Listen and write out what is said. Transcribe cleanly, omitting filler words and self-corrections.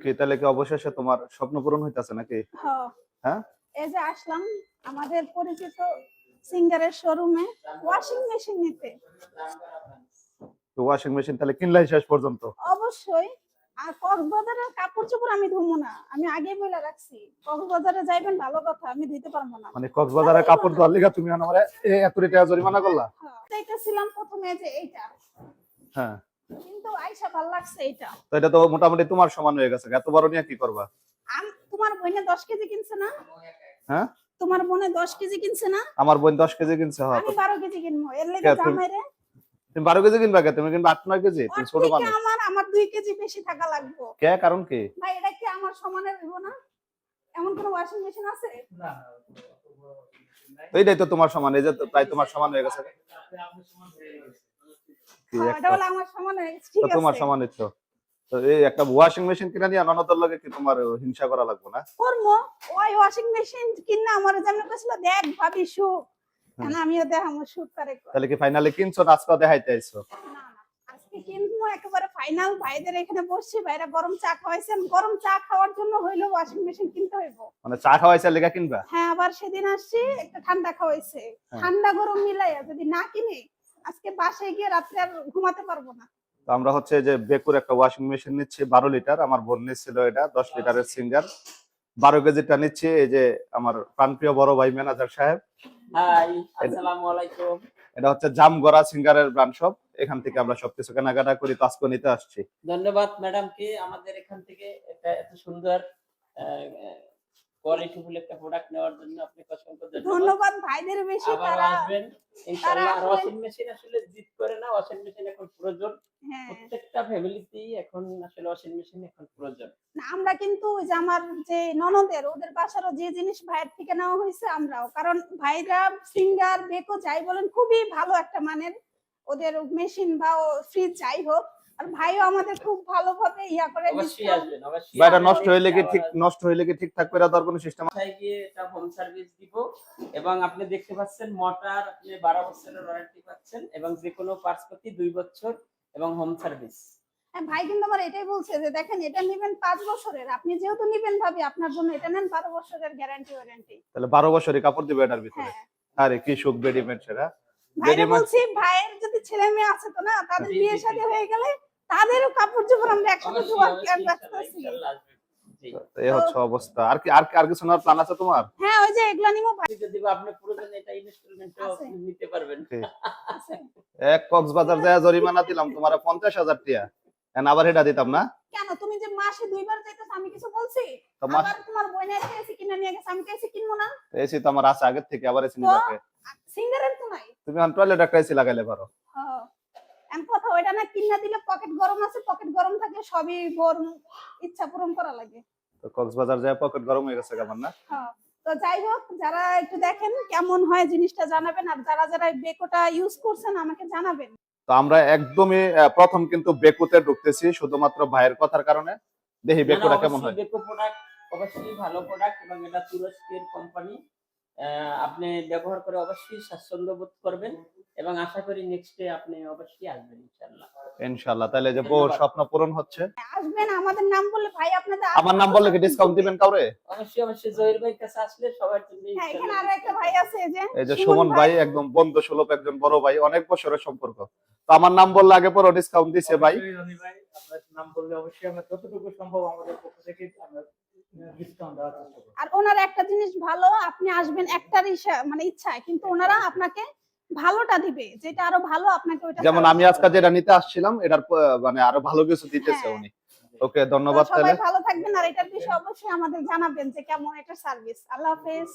কি তাহলে কি অবশেষে তোমার স্বপ্ন পূরণ হইতাছে নাকি? হ্যাঁ, হ্যাঁ, এই যে আসলাম আমাদের পরিচিত সিঙ্গারের শোরুমে ওয়াশিং মেশিন নিতে। তো ওয়াশিং মেশিন তাহলে কিনলাই শেষ পর্যন্ত? অবশ্যই। আর কক্সবাজারের কাপড় চোপড় আমি ধুবো না, আমি আগেই বলে রাখছি। কক্সবাজারে যাইবেন ভালো কথা, আমি ধুইতে পারবো না। মানে কক্সবাজারের কাপড় ধোয়ার লিগা তুমি আমারে এত টাকা জরিমানা করলা? হ্যাঁ, চাইতেছিলাম প্রথমে যে এইটা, হ্যাঁ, কিন্তু আইসা ভালো লাগছে এইটা। তো এটা তো মোটামুটি তোমার সমান হয়ে গেছে, এত বড় নিয়ে কি করবা? তোমার বোনে 10 কেজি কিনছে না? হ্যাঁ, তোমার বোনে 10 কেজি কিনছে না? আমার বোন 10 কেজি কিনছে। হ্যাঁ, আমি 12 কেজি কিনবো, এর লেগে জামাইরে। তুমি 12 কেজি কিনবা কে? তুমি কিনবা 8-9 কেজি, তুমি ছোট মানুষ। আমার 2 কেজি বেশি থাকা লাগবে। কে কারণ কি? ভাই এটা কি আমার সমানের হইব না? এমন কোন ওয়াশিং মেশিন আছে? না, তো এইটাই তো তোমার সমান, এই যে প্রায় তোমার সমান হয়ে গেছে। আপনি সমান হয়ে গেছে। এটা হলো আমার সমান হয়ে গেছে, ঠিক আছে। তোমার সমান হইতো। তো এই একটা ওয়াশিং মেশিন কিনা নিয়ে ননদের লগে কি তোমার হিংসা করা লাগবে না? করমু। ওই ওয়াশিং মেশিন কিনা আমার যেমন কইছিল, দেখ ভাবি সুখ, না আমিও দেখামু সুখ করে। তাহলে কি ফাইনালি কিনছো না আজকে দেখাইতে আইছো? না না, আজকে কিনবো একেবারে ফাইনাল। ভাইদের এখানে বসছি, ভাইরা গরম চা খাওয়াইছেন, গরম চা খাওয়ার জন্য হইলো ওয়াশিং মেশিন কিনতে হইব। মানে চা খাওয়াইছে লেগা কিনবা? হ্যাঁ, আবার সেদিন আসছি একটা ঠান্ডা খাওয়াইছে, ঠান্ডা গরম মিলাইয়া যদি না কিনে আজকে বাসায় গিয়ে রাত্রে আর ঘুমাতে পারবো না। তো আমরা হচ্ছে যে বেকুর একটা ওয়াশিং মেশিন নিচ্ছি 12 লিটার, আমার বোন নিচ্ছিল এটা 10 লিটারের সিঙ্গার। 12 কেজিটা নিচ্ছি এই যে আমার প্রাণপ্রিয় বড় ভাই ম্যানেজার সাহেব। হাই, আসসালামু আলাইকুম। এটা হচ্ছে জামগড়া সিঙ্গারের ব্র্যান্ড শপ, এখান থেকে আমরা সবকিছু কেনাকাটা করি, তো আজকে নিতে আসছি। ধন্যবাদ ম্যাডামকে আমাদের এখান থেকে এটা এত সুন্দর কোয়ালিটিফুল একটা প্রোডাক্ট নেওয়ার জন্য আপনাকে অসংখ্য ধন্যবাদ। ভাইদের বেশি তারা আসবেন ইনশাআল্লাহ। আর ওয়াশিং মেশিন আসলে জিত করে না, ওয়াশিং মেশিন এখন প্রয়োজন। প্রত্যেকটা ফ্যামিলিতেই এখন আসলে ওয়াশিং মেশিন এখন প্রয়োজন। না, আমরা কিন্তু ওই যে আমার যে ননদের ওদের বাসারও যে জিনিস ভাইয়ের থেকে নেওয়া হয়েছে আমরাও, কারণ ভাইরা সিঙ্গার বেকো যাই বলেন খুবই ভালো একটা মানের ওদের মেশিন বা ফ্রিজ যাই হোক। আর ভাইও আমাদের খুব ভালোভাবে ইয়া করে। অবশ্যই আসবেন, অবশ্যই। বাইরে নষ্ট হইলে কি ঠিকঠাক করে দেওয়ার কোনো সিস্টেম আছে? বাসায় গিয়ে এটা হোম সার্ভিস দিব। এবং আপনি দেখতে পাচ্ছেন মোটর, আপনি 12 বছরের ওয়ারেন্টি পাচ্ছেন এবং যে কোনো পার্টস প্রতি 2 বছর এবং হোম সার্ভিস। ভাই কিন্তু আমার এটাই বলছে যে দেখেন এটা নেবেন 5 বছরের, আপনি যেহেতু নেবেন ভাবি আপনার জন্য এটা নেন 12 বছরের গ্যারান্টি ওয়ারেন্টি। তাহলে 12 বছরই কাপড় দিবে এটার ভিতরে? আরে কি সুখ বেডিমেড সেটা। ভাইরা বলছি ভাইয়ের যদি ছেলে মেয়ে আছে তো না, তাদের বিয়ে শাদী হয়ে গেলে তাদেরও কাপড় চোপড় আমরা একসাথে ধোয়ার প্ল্যান রাখতেছি। এই হচ্ছে অবস্থা। আর কিছু নেওয়ার প্ল্যান আছে তোমার? হ্যাঁ, ওই যে এগুলা নিমো ভাই যদি আপনি প্রয়োজন এটা ইনস্টলমেন্টও আপনি নিতে পারবেন। এক কক্সবাজার যায় জরিমানা দিলাম তোমার 50,000 টাকা, এখন আবার এটা দিতাম না? কেন তুমি যে মাসে 2 বার যাইতেছ আমি কিছু বলছি? আবার তোমার বোন এসে কিনে নিয়ে গেছে, আমি কেসে কিনবো না? এসি তো আমার আছে আগে থেকে, আবার এসি নিবাকে। সিঙ্গারের তো নাই। তুমি অন টয়লেট একটা এসি লাগাইলে পারো। হ্যাঁ, এমন কথা ওইটা না কিনা দিলে পকেট গরম আছে, পকেট গরম থাকে সবই গরম ইচ্ছা পূরণ করা লাগে। তো কক্সবাজার যায় পকেট গরম হয়ে গেছে কেমন না? হ্যাঁ, তো যাই হোক যারা একটু দেখেন কেমন হয় জিনিসটা জানাবেন, আর যারা বেকোটা ইউজ করছেন আমাকে জানাবেন। তো আমরা একদমই প্রথম কিন্তু বেকুতে ঢুকতেছি শুধুমাত্র ভাইয়ের কথার কারণে। দেখি বেকুটা কেমন হয়। বেকো প্রোডাক্ট অবশ্যই ভালো প্রোডাক্ট এবং এটা তুরস্কের কোম্পানি। আপনি ব্যবহার করে অবশ্যই স্বাচ্ছন্দ্য বোধ করবেন এবং আশা করি নেক্সট ডে আপনি অবশ্যই আসবেন ইনশাআল্লাহ। ইনশাআল্লাহ। তাহলে যে বউর স্বপ্ন পূরণ হচ্ছে। আসবেন, আমাদের নাম বললে ভাই আপনাদের আমার নাম বললে কি ডিসকাউন্ট দিবেন কাউরে? অবশ্যই জহির ভাইয়ের কাছে আসলে সবার জন্য। হ্যাঁ, এখানে আরো একটা ভাই আছে এই যে সুমন ভাই, একদম বন্ধু সুলভ একজন বড় ভাই, অনেক বছরের সম্পর্ক। তো আমার নাম বললে আগে পরে ডিসকাউন্ট দিছে ভাই। রনি ভাই আপনার নাম বললে অবশ্যই আমরা যতটুকু সম্ভব আমাদের পক্ষ থেকে আমরা ডিসকাউন্ট দেওয়ার চেষ্টা করব। আর ওনার একটা জিনিস ভালো, আপনি আসবেন একটা মানে ইচ্ছায়, কিন্তু ওনারা আপনাকে ভালোটা দিবে, যেটা আরো ভালো আপনাকে ওইটা। যেমন আমি আজকে যেটা নিতে আসছিলাম এটার মানে আরো ভালো কিছু দিতেছে উনি। ওকে, ধন্যবাদ। সবাই ভালো থাকবেন, আর এটার বিষয়ে অবশ্যই আমাদের জানাবেন যে কেমন এটা সার্ভিস। আল্লাহ হাফেজ।